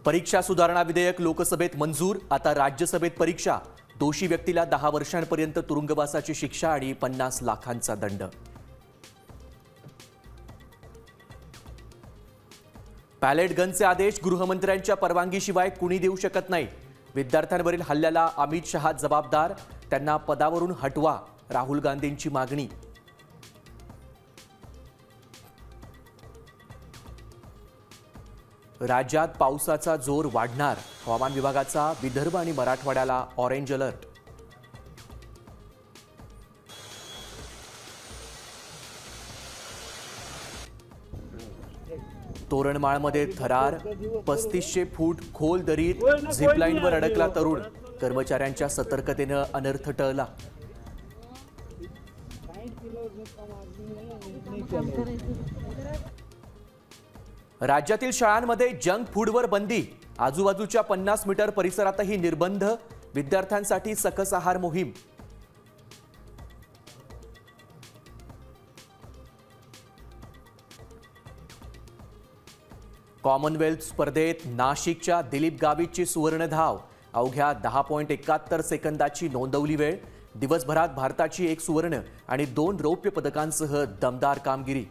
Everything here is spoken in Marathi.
परीक्षा सुधारणा विधेयक लोकसभेत मंजूर. आता राज्यसभेत परीक्षा. दोषी व्यक्तीला 10 वर्षांपर्यंत तुरुंगवासाची शिक्षा आणि 50 लाखांचा दंड. पॅलेट गनचे आदेश गृहमंत्र्यांच्या परवानगीशिवाय कुणी देऊ शकत नाही. विद्यार्थ्यांवरील हल्ल्याला अमित शहा जबाबदार. त्यांना पदावरून हटवा. राहुल गांधींची मागणी. राज्यात पावसाचा जोर वाढणार. हवामान विभागाचा विदर्भ आणि मराठवाड्याला ऑरेंज अलर्ट. तोरणमाळमध्ये थरार. 3500 फूट खोल दरीत झिपलाईनवर अडकला तरुण. कर्मचाऱ्यांच्या सतर्कतेनं अनर्थ टळला. राज्यातील शाळांमध्ये जंक फूडवर बंदी. आजूबाजूच्या 50 मीटर परिसरातही निर्बंध. विद्यार्थ्यांसाठी सकस आहार मोहीम. कॉमनवेल्थ स्पर्धेत नाशिकच्या दिलीप गावितची सुवर्ण धाव. अवघ्या 10.71 सेकंदाची नोंदवली वेळ. दिवसभरात भारताची 1 सुवर्ण आणि 2 रौप्य पदकांसह दमदार कामगिरी.